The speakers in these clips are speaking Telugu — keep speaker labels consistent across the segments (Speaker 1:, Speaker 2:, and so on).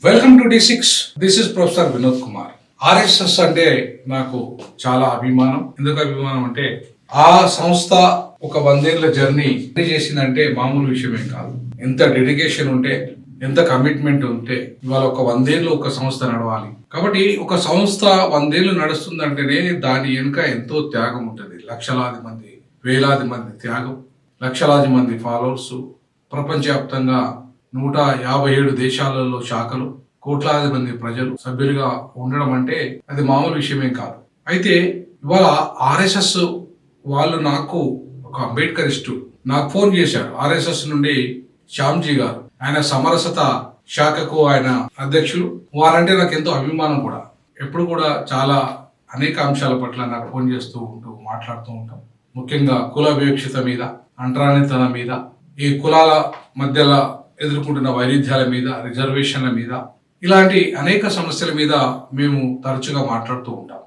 Speaker 1: Welcome to D6. This is professor Vinod Kumar. RSS అంటే నాకు చాలా అభిమానం. ఎందుకు అభిమానం అంటే ఆ సంస్థ ఒక 100 ఏళ్ల జర్నీ చేసిందంటే మామూలు విషయమే కాదు. ఎంత డెడికేషన్ ఉంటే, ఎంత కమిట్మెంట్ ఉంటే ఇవాళ ఒక 100 ఏళ్ళు ఒక సంస్థ నడవాలి. కాబట్టి ఒక సంస్థ 100 ఏళ్ళు నడుస్తుందంటేనే దాని వెనుక ఎంతో త్యాగం ఉంటుంది. లక్షలాది మంది, వేలాది మంది త్యాగం, లక్షలాది మంది ఫాలోవర్స్, ప్రపంచవ్యాప్తంగా 157 దేశాలలో శాఖలు, కోట్లాది మంది ప్రజలు సభ్యులుగా ఉండడం అంటే అది మామూలు విషయమేం కాదు. అయితే ఇవాళ RSS వాళ్ళు నాకు ఒక అంబేద్కరిస్టు నాకు ఫోన్ చేశారు. RSS నుండి శ్యామ్జీ గారు, ఆయన సమరసత శాఖకు ఆయన అధ్యక్షులు. వారంటే నాకు ఎంతో అభిమానం కూడా. ఎప్పుడు కూడా చాలా అనేక అంశాల పట్ల నాకు ఫోన్ చేస్తూ మాట్లాడుతూ ఉంటాం. ముఖ్యంగా కుల వివక్షత మీద, అంటరానితనం మీద, ఈ కులాల మధ్యలో ఎదుర్కొంటున్న వైరుధ్యాల మీద, రిజర్వేషన్ల మీద, ఇలాంటి అనేక సమస్యల మీద మేము తరచుగా మాట్లాడుతూ ఉంటాం.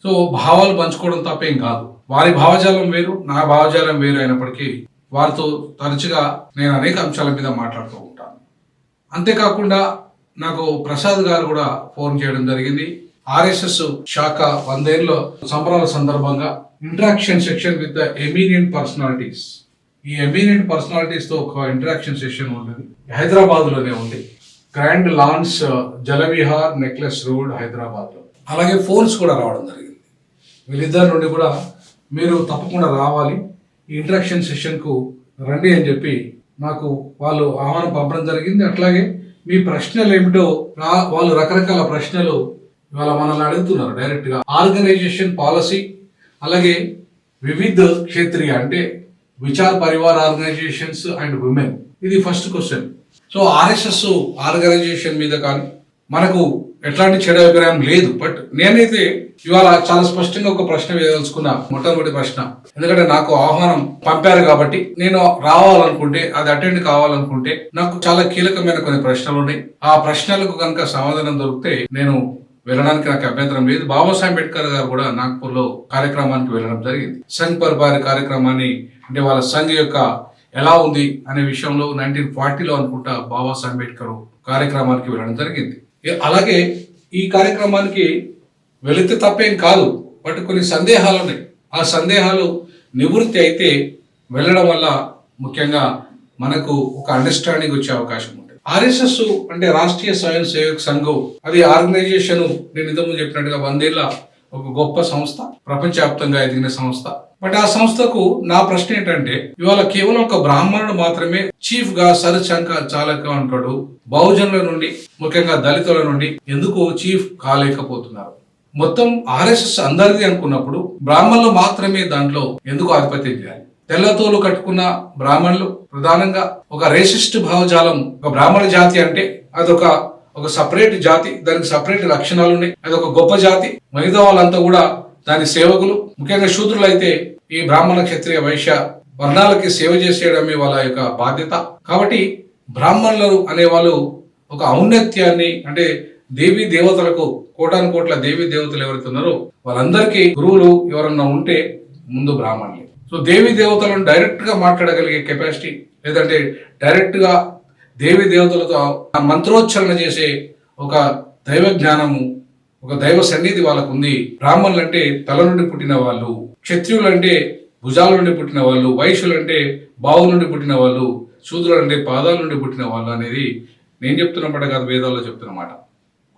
Speaker 1: సో భావాలు పంచుకోవడం తప్పేం కాదు. వారి భావజాలం వేరు, నా భావజాలం వేరు అయినప్పటికీ వారితో తరచుగా నేను అనేక అంశాల మీద మాట్లాడుతూ ఉంటాను. అంతేకాకుండా నాకు ప్రసాద్ గారు కూడా ఫోన్ చేయడం జరిగింది. RSS శాఖ 100 ఏళ్ల సంబరాల సందర్భంగా interaction section with the eminent personalities, ఈ ఎమినెంట్ పర్సనాలిటీస్ తో ఒక ఇంటరాక్షన్ సెషన్ ఉంటుంది. హైదరాబాద్ లోనే ఉంది. Grand lance Jalavihar necklace road Hyderabad లో. అలాగే ఫోన్స్ కూడా రావడం జరిగింది. వీళ్ళిద్దరి నుండి కూడా మీరు తప్పకుండా రావాలి, ఈ ఇంటరాక్షన్ సెషన్ కు రండి అని చెప్పి నాకు వాళ్ళు ఆహ్వానం పంపడం జరిగింది. అట్లాగే మీ ప్రశ్నలు ఏమిటో వాళ్ళు రకరకాల ప్రశ్నలు ఇవాళ మనల్ని అడుగుతున్నారు డైరెక్ట్ గా. ఆర్గనైజేషన్ పాలసీ, అలాగే వివిధ క్షేత్రీయ అంటే విచార్ పరివార్ ఆర్గనైజేషన్స్ అండ్ విమెన్, ఇది first question. So RSS organisation మీద కానీ మనకు ఎట్లాంటి చెడు అభిప్రాయం లేదు. బట్ నేనైతే ఇవాళ చాలా స్పష్టంగా ఒక ప్రశ్న వేయదలుచుకున్నా. మొట్టమొదటి ప్రశ్న, ఎందుకంటే నాకు ఆహ్వానం పంపారు కాబట్టి నేను రావాలనుకుంటే, అది అటెండ్ కావాలనుకుంటే నాకు చాలా కీలకమైన కొన్ని ప్రశ్నలు ఉన్నాయి. ఆ ప్రశ్నలకు కనుక సమాధానం దొరికితే నేను వెళ్ళడానికి నాకు అభ్యంతరం లేదు. బాబాసాహెబ్ అంబేద్కర్ గారు కూడా నాగ్పూర్లో కార్యక్రమానికి వెళ్ళడం జరిగింది. సంఘ్ పర్బారి కార్యక్రమాన్ని, అంటే వాళ్ళ సంఘ్ యొక్క ఎలా ఉంది అనే విషయంలో 1940లో అనుకుంటా బాబాసాహెబ్ అంబేద్కర్ కార్యక్రమానికి వెళ్ళడం జరిగింది. అలాగే ఈ కార్యక్రమానికి వెళితే తప్పేం కాదు, బట్ కొన్ని సందేహాలు ఉన్నాయి. ఆ సందేహాలు నివృత్తి అయితే వెళ్ళడం వల్ల ముఖ్యంగా మనకు ఒక అండర్స్టాండింగ్ వచ్చే అవకాశం ఉంటుంది. RSS అంటే రాష్ట్రీయ స్వయం సేవక్ సంఘం, అది ఆర్గనైజేషన్ నేను ఇంతకుముందు చెప్పినట్టుగా 100 ఏళ్ల ఒక గొప్ప సంస్థ, ప్రపంచవ్యాప్తంగా ఎదిగిన సంస్థ. బట్ ఆ సంస్థకు నా ప్రశ్న ఏంటంటే, ఇవాళ కేవలం ఒక బ్రాహ్మణుడు మాత్రమే చీఫ్ గా చాలక ఉంటాడు. బహుజనుల నుండి, ముఖ్యంగా దళితుల నుండి ఎందుకు చీఫ్ కాలేకపోతున్నారు? మొత్తం RSS అందరిది అనుకున్నప్పుడు బ్రాహ్మణులు మాత్రమే దాంట్లో ఎందుకు ఆధిపత్యం చేయాలి? తెల్లతోలు కట్టుకున్న బ్రాహ్మణులు ప్రధానంగా ఒక రేసిస్ట్ భావజాలం. ఒక బ్రాహ్మణ జాతి అంటే అదొక సపరేట్ జాతి, దానికి సపరేట్ లక్షణాలు ఉన్నాయి, అది ఒక గొప్ప జాతి. మిగతా వాళ్ళంతా కూడా దాని సేవకులు. ముఖ్యంగా శూద్రులు అయితే ఈ బ్రాహ్మణ, క్షత్రియ, వైశ్య వర్ణాలకి సేవ చేసేయడమే వాళ్ళ యొక్క బాధ్యత. కాబట్టి బ్రాహ్మణులు అనేవాళ్ళు ఒక ఔన్నత్యాన్ని, అంటే దేవీ దేవతలకు కోటాను కోట్ల దేవీ దేవతలు ఎవరైతే ఉన్నారో వాళ్ళందరికీ గురువులు ఎవరన్నా ఉంటే ముందు బ్రాహ్మణులే. సో దేవీ దేవతలను డైరెక్ట్ గా మాట్లాడగలిగే కెపాసిటీ, లేదంటే డైరెక్ట్ గా దేవీ దేవతలతో మంత్రోచ్చరణ చేసే ఒక దైవ జ్ఞానము, ఒక దైవ సన్నిధి వాళ్ళకు ఉంది. బ్రాహ్మణులు అంటే తల నుండి పుట్టిన వాళ్ళు, క్షత్రియులు అంటే భుజాల నుండి పుట్టిన వాళ్ళు, వైశ్యులు అంటే బావు నుండి పుట్టిన వాళ్ళు, శూద్రులు అంటే పాదాల నుండి పుట్టిన వాళ్ళు అనేది నేను చెప్తున్నమాట కాదు, వేదాల్లో చెప్తున్నమాట.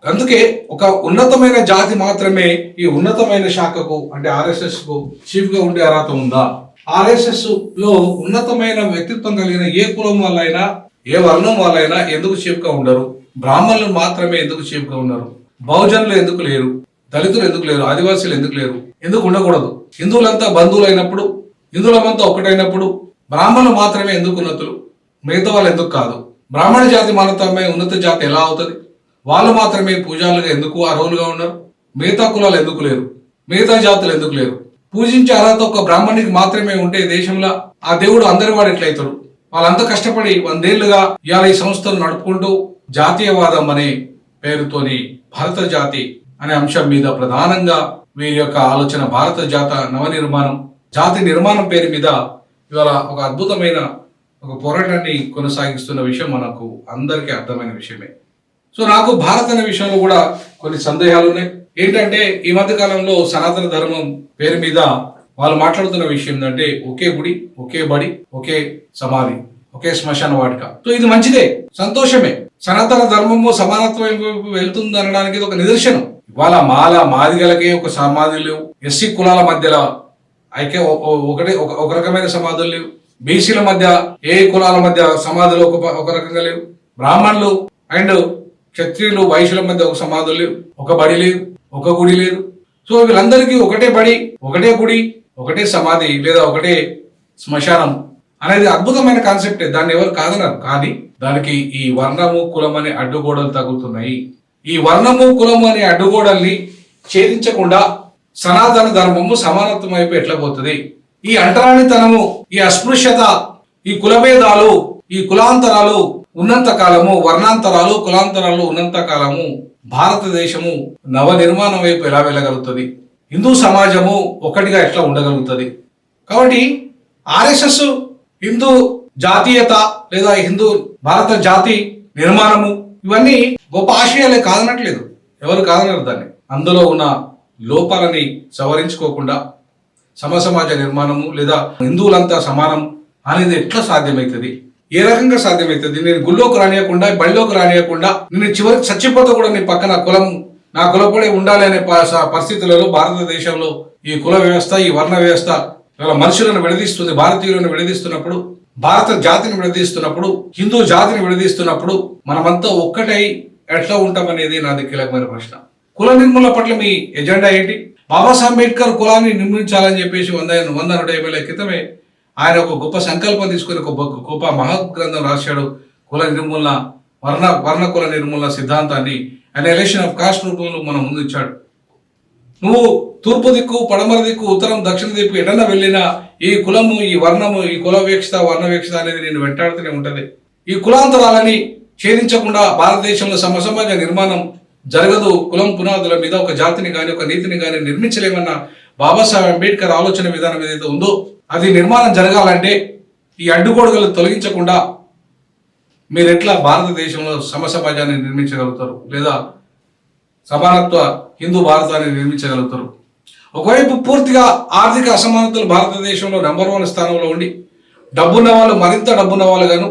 Speaker 1: అందుకే ఒక ఉన్నతమైన జాతి మాత్రమే ఈ ఉన్నతమైన శాఖకు, అంటే RSS కు చీఫ్ గా ఉండే అర్హత ఉందా? RSS లో ఉన్నతమైన వ్యక్తిత్వం కలిగిన ఏ కులం వాళ్ళైనా, ఏ వర్ణం వాళ్ళైనా ఎందుకు చీఫ్ గా ఉండరు? బ్రాహ్మణులు మాత్రమే ఎందుకు చీఫ్ గా ఉన్నారు? బహుజనులు ఎందుకు లేరు? దళితులు ఎందుకు లేరు? ఆదివాసీలు ఎందుకు లేరు? ఎందుకు ఉండకూడదు? హిందువులంతా బంధువులు అయినప్పుడు, హిందువులమంతా ఒకటైనప్పుడు బ్రాహ్మణులు మాత్రమే ఎందుకు ఉన్నతులు, మిగతా వాళ్ళు ఎందుకు కాదు? బ్రాహ్మణ జాతి మాత్రమే ఉన్నత జాతి ఎలా అవుతుంది? వాళ్ళు మాత్రమే పూజారులుగా ఎందుకు అర్హులుగా ఉన్నారు? మిగతా కులాలు ఎందుకు లేరు? మిగతా జాతులు ఎందుకు లేరు? పూజించే అర్హత ఒక బ్రాహ్మణునికి మాత్రమే ఉంటే దేశంలో ఆ దేవుడు అందరి వాడు ఎట్లయితాడు? వాళ్ళంతా కష్టపడి 100 ఏళ్లుగా ఇవాళ ఈ సంస్థలు నడుపుకుంటూ జాతీయవాదం అనే పేరుతోని భారత జాతి అనే అంశం మీద ప్రధానంగా వీరి యొక్క ఆలోచన, భారత జాతి నిర్మాణం పేరు మీద ఇవాళ ఒక అద్భుతమైన ఒక పోరాటాన్ని కొనసాగిస్తున్న విషయం మనకు అందరికీ అర్థమైన విషయమే. సో నాకు భారత్ అనే విషయంలో కూడా కొన్ని సందేహాలు ఉన్నాయి. ఏంటంటే ఈ మధ్య కాలంలో సనాతన ధర్మం పేరు మీద వాళ్ళు మాట్లాడుతున్న విషయం ఏంటంటే ఒకే గుడి, ఒకే బడి, ఒకే సమాధి, ఒకే శ్మశాన వాటిక. సో ఇది మంచిదే, సంతోషమే. సనాతన ధర్మము సమానత్వం వెళ్తుంది అనడానికి ఇది ఒక నిదర్శనం. ఇవాళ మాదిగలకే ఒక సమాధులు లేవు, ఎస్సీ కులాల మధ్యలో అయితే ఒక రకమైన సమాధులు లేవు, బీసీల మధ్య ఏ కులాల మధ్య సమాధులు ఒక రకంగా లేవు, బ్రాహ్మణులు అండ్ క్షత్రియులు వైశ్యుల మధ్య ఒక సమాధులు లేవు, ఒక బడి లేదు, ఒక గుడి లేదు. సో వీళ్ళందరికీ ఒకటే బడి, ఒకటే గుడి, ఒకటే సమాధి లేదా ఒకటే శ్మశానం అనేది అద్భుతమైన కాన్సెప్టే, దాన్ని ఎవరు కాదన్నారు. కానీ దానికి ఈ వర్ణము కులం అనే అడ్డుగోడలు తగులుతున్నాయి. ఈ వర్ణము కులము అనే అడ్డుగోడల్ని ఛేదించకుండా సనాతన ధర్మము సమానత్వం వైపు ఎట్లా పోతుంది? ఈ అంటరానితనము, ఈ అస్పృశ్యత, ఈ కులభేదాలు, ఈ కులాంతరాలు ఉన్నంత కాలము, వర్ణాంతరాలు కులాంతరాలు ఉన్నంత కాలము భారతదేశము నవ నిర్మాణం వైపు ఎలా వెళ్ళగలుగుతుంది? హిందూ సమాజము ఒకటిగా ఎట్లా ఉండగలుగుతుంది? కాబట్టి ఆర్ఎస్ఎస్ హిందూ జాతీయత లేదా హిందూ భారత జాతి నిర్మాణము ఇవన్నీ గొప్ప ఆశయాలే, కాదనట్లేదు, ఎవరు కాదనరు దాన్ని. అందులో ఉన్న లోపాలని సవరించుకోకుండా సమసమాజ నిర్మాణము లేదా హిందువులంతా సమానం అనేది ఎట్లా సాధ్యమవుతుంది? ఏ రకంగా సాధ్యమవుతుంది? నేను గుళ్ళోకి రానియకుండా, బళ్ళలోకి రానియకుండా, నేను చివరికి చచ్చిపోతే కూడా నీ పక్కన కులం, నా కులపడే ఉండాలి అనే పరిస్థితులలో భారతదేశంలో ఈ కుల వ్యవస్థ, ఈ వర్ణ వ్యవస్థ ఇవాళ మనుషులను విడదీస్తుంది. భారతీయులను విడదీస్తున్నప్పుడు, భారత జాతిని విడదీస్తున్నప్పుడు, హిందూ జాతిని విడదీస్తున్నప్పుడు మనమంతా ఒక్కటై ఎట్లా ఉంటామనేది నాది కీలకమైన ప్రశ్న. కుల నిర్మూలన పట్ల మీ ఎజెండా ఏంటి? బాబాసాహెబ్ అంబేద్కర్ కులాన్ని నిర్మించాలని చెప్పేసి 150 క్రితమే ఆయన ఒక గొప్ప సంకల్పం తీసుకుని ఒక గొప్ప మహాగ్రంథం రాశాడు. కుల నిర్మూలన, వర్ణ కుల నిర్మూలన సిద్ధాంతాన్ని ఆయన ఎలక్షన్ ఆఫ్ కాస్ట్ రూపంలో మనం ముందు ఇచ్చాడు. నువ్వు తూర్పు దిక్కు, పడమర దిక్కు, ఉత్తరం, దక్షిణ దిక్కు ఎడన్నా వెళ్ళినా ఈ కులము, ఈ వర్ణము, ఈ కుల వీక్షత, వర్ణ వీక్షత అనేది నేను వెంటాడుతూనే ఉంటది. ఈ కులాంతరాలని ఛేదించకుండా భారతదేశంలో సమసమాజ నిర్మాణం జరగదు. కులం పునాదుల మీద ఒక జాతిని కానీ ఒక నీతిని కానీ నిర్మించలేమన్న బాబాసాహెబ్ అంబేద్కర్ ఆలోచన విధానం ఏదైతే ఉందో అది నిర్మాణం జరగాలంటే ఈ అడ్డుగోడలు తొలగించకుండా మీరు ఎట్లా భారతదేశంలో సమసమాజాన్ని నిర్మించగలుగుతారు లేదా సమానత్వ హిందూ భారతాన్ని నిర్మించగలుగుతారు? ఒకవైపు పూర్తిగా ఆర్థిక అసమానతలు భారతదేశంలో నెంబర్ 1 స్థానంలో ఉండి డబ్బున్న వాళ్ళు మరింత డబ్బున్న వాళ్ళు గాను,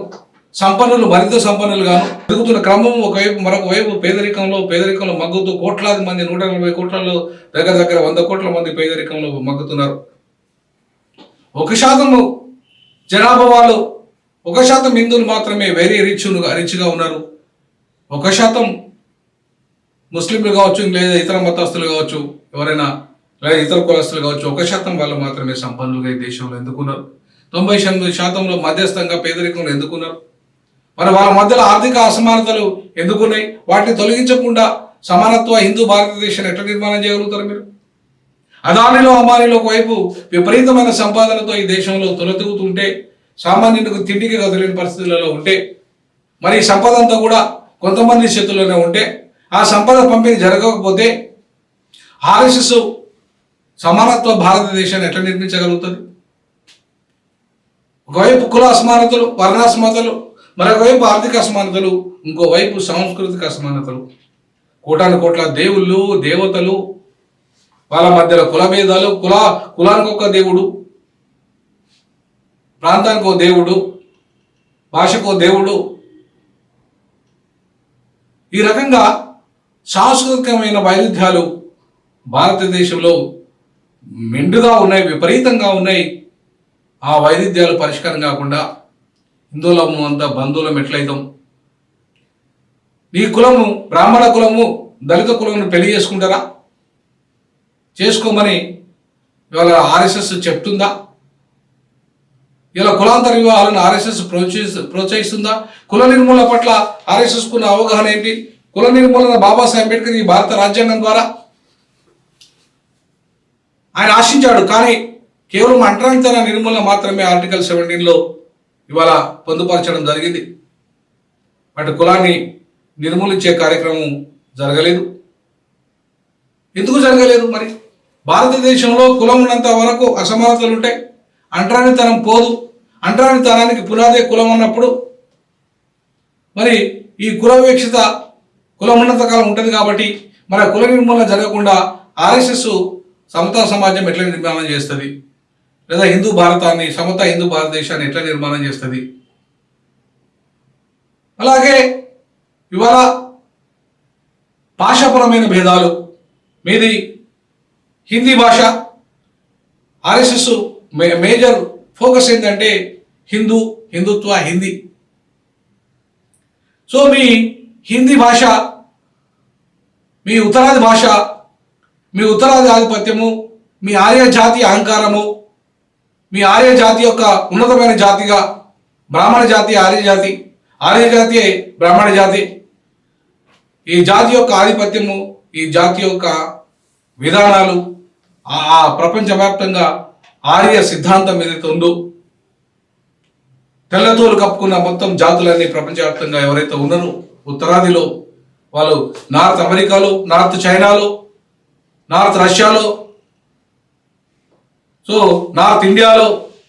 Speaker 1: సంపన్నులు మరింత సంపన్నులు గాను ఎదుగుతున్న క్రమం ఒకవైపు, మరొక వైపు పేదరికంలో మగ్గుతూ కోట్లాది మంది 140 కోట్లలో దగ్గర 100 కోట్ల మంది పేదరికంలో మగ్గుతున్నారు. 1% జనాభా వాళ్ళు, 1% హిందువులు మాత్రమే వెరీ రిచ్గా ఉన్నారు. 1% ముస్లింలు కావచ్చు, లేదా ఇతర మతస్థులు కావచ్చు, ఎవరైనా లేదా ఇతర కులస్తులు కావచ్చు, 1% వాళ్ళు మాత్రమే సంపన్నులుగా ఈ దేశంలో ఎందుకున్నారు? 90% మధ్యస్థంగా పేదరికంలో ఎందుకున్నారు? మరి వాళ్ళ మధ్యలో ఆర్థిక అసమానతలు ఎందుకున్నాయి? వాటిని తొలగించకుండా సమానత్వ హిందూ భారతదేశాన్ని ఎట్లా నిర్మాణం చేయగలుగుతారు మీరు? అదానిలో అమానిలో ఒకవైపు విపరీతమైన సంపాదనతో ఈ దేశంలో తొలతూగుతుంటే, సామాన్యునికి తిండికి కదలేని పరిస్థితులలో ఉంటే, మరి ఈ సంపద అంతా కూడా కొంతమంది చేతుల్లోనే ఉంటే, ఆ సంపద పంపిణీ జరగకపోతే ఆర్ఎస్ఎస్ సమానత్వ భారతదేశాన్ని ఎట్లా నిర్మించగలుగుతుంది? ఒకవైపు కుల అసమానతలు, వర్ణాసమానతలు, మరొకవైపు ఆర్థిక అసమానతలు, ఇంకోవైపు సాంస్కృతిక అసమానతలు, కోట్ల దేవుళ్ళు, దేవతలు, వాళ్ళ మధ్యలో కులభేదాలు, కులానికి ఒక దేవుడు, ప్రాంతానికి ఒక దేవుడు, భాషకు ఒక దేవుడు, ఈ రకంగా సాంస్కృతికమైన వైరుధ్యాలు భారతదేశంలో మెండుగా ఉన్నాయి, విపరీతంగా ఉన్నాయి. ఆ వైరుధ్యాలు పరిష్కారం కాకుండా హిందువులము అంతా బంధువులం ఎట్లయితాం? నీ కులము, బ్రాహ్మణ కులము, దళిత కులమును పెళ్లి చేసుకుంటారా? చేసుకోమని ఇవాళ ఆర్ఎస్ఎస్ చెప్తుందా? ఇలా కులాంతర వివాహాలను ఆర్ఎస్ఎస్ ప్రోత్సహిస్తుందా? కుల నిర్మూలన పట్ల ఆర్ఎస్ఎస్ కున్న అవగాహన ఏంటి? కుల నిర్మూలన బాబాసాహెబ్ అంబేద్కర్ ఈ భారత రాజ్యాంగం ద్వారా ఆయన ఆశించాడు. కానీ కేవలం అంటరానితన నిర్మూలన మాత్రమే ఆర్టికల్ 17లో ఇవాళ పొందుపరచడం జరిగింది. వాటి కులాన్ని నిర్మూలించే కార్యక్రమం జరగలేదు. ఎందుకు జరగలేదు? మరి భారతదేశంలో కులం ఉన్నంత వరకు అసమానతలు ఉంటాయి. అంటరానితనం పోదు. అంటరానితనానికి పునాదే కులం అన్నప్పుడు మరి ఈ కుల వివక్షత కులమున్నత కాలం ఉంటుంది కాబట్టి మన కుల నిర్మూలన జరగకుండా ఆర్ఎస్ఎస్ సమతా సమాజం ఎట్లా నిర్మాణం చేస్తుంది, లేదా హిందూ భారతాన్ని సమతా హిందూ భారతదేశాన్ని ఎట్లా నిర్మాణం చేస్తుంది? అలాగే ఇవాళ భాషాపరమైన భేదాలు, మీది హిందీ భాష, ఆర్ఎస్ఎస్ మేజర్ ఫోకస్ ఏంటంటే హిందుత్వ, హిందీ. సో మీ హిందీ భాష, మీ ఉత్తరాది భాష, మీ ఉత్తరాది ఆధిపత్యము, మీ ఆర్య జాతి అహంకారము, మీ ఆర్య జాతి యొక్క ఉన్నతమైన జాతిగా బ్రాహ్మణ జాతి, ఆర్య జాతి బ్రాహ్మణ జాతి, ఈ జాతి యొక్క ఆధిపత్యము, ఈ జాతి యొక్క విధానాలు ఆ ప్రపంచవ్యాప్తంగా ఆర్య సిద్ధాంతం ఏదైతే ఉందో, తెల్లతోలు కప్పుకున్న మొత్తం జాతులన్నీ ప్రపంచవ్యాప్తంగా ఎవరైతే ఉన్నారో ఉత్తరాదిలో, వాళ్ళు నార్త్ అమెరికాలో, నార్త్ చైనాలో, నార్త్ రష్యాలో, సో నార్త్ ఇండియాలో,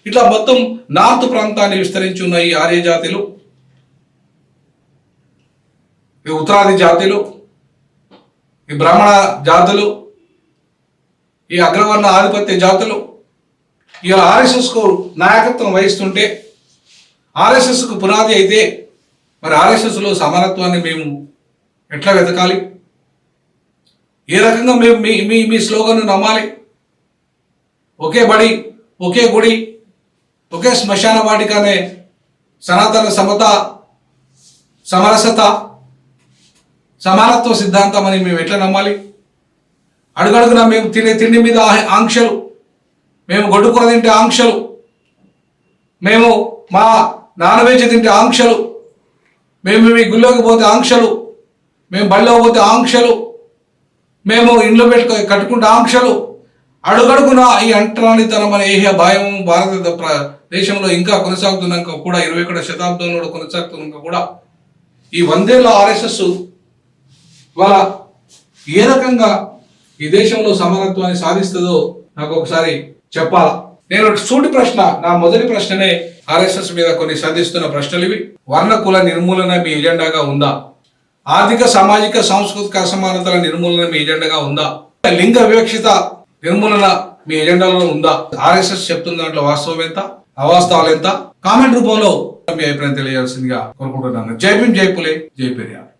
Speaker 1: ఇట్లా మొత్తం నార్త్ ప్రాంతాన్ని విస్తరించి ఉన్న ఈ ఆర్య జాతులు, ఈ ఉత్తరాది జాతులు, ఈ బ్రాహ్మణ జాతులు, ఈ అగ్రవర్ణ ఆధిపత్య జాతులు ఇలా ఆర్ఎస్ఎస్కు నాయకత్వం వహిస్తుంటే, ఆర్ఎస్ఎస్కు పునాది అయితే మరి ఆర్ఎస్ఎస్లో సమానత్వాన్ని మేము ఎట్లా వెతకాలి? ఏ రకంగా మేము మీ స్లోగన్ను నమ్మాలి? ఒకే బడి, ఒకే గుడి, ఒకే శ్మశాన వాటికనే సనాతన సమత, సమరసత, సమానత్వ సిద్ధాంతం అని మేము ఎట్లా నమ్మాలి? అడుగడుగునా మేము తినే తిండి మీద ఆంక్షలు, మేము గొడ్డుకూర తింటే ఆంక్షలు, మేము మా నాన్ వెజ్ తింటే ఆంక్షలు, మేము మీ గుళ్ళోకి పోతే ఆంక్షలు, మేము బళ్ళలోకి పోతే ఆంక్షలు, మేము ఇంట్లో కట్టుకుంటే ఆంక్షలు, అడుగడుగున ఈ అంటరానితనం అనే ఏహ్య భయం భారత దేశంలో ఇంకా కొనసాగుతున్నాక కూడా 21వ శతాబ్దంలో కొనసాగుతున్నాక కూడా ఈ 100 ఏళ్ల ఆర్ఎస్ఎస్ ఇవాళ ఏ రకంగా ఈ దేశంలో సమానత్వాన్ని సాధిస్తుందో నాకు ఒకసారి చెప్పాలా. నేను సూటి ప్రశ్న, నా మొదటి ప్రశ్ననే ఆర్ఎస్ఎస్ మీద కొన్ని సంధిస్తున్న ప్రశ్నలు ఇవి. వర్ణ కుల నిర్మూలన మీ ఎజెండాగా ఉందా? ఆర్థిక సామాజిక సాంస్కృతిక అసమానతల నిర్మూలన మీ ఎజెండాగా ఉందా? లింగ వివక్షిత నిర్మూలన మీ ఎజెండాలో ఉందా? ఆర్ఎస్ఎస్ చెప్తున్న దాంట్లో వాస్తవం ఎంత, అవాస్తవాలు ఎంత? కామెంట్ రూపంలో మీ అభిప్రాయం తెలియాల్సిందిగా కోరుకుంటున్నాను. జై భీమ్, జై పులే, జై పెరియార్.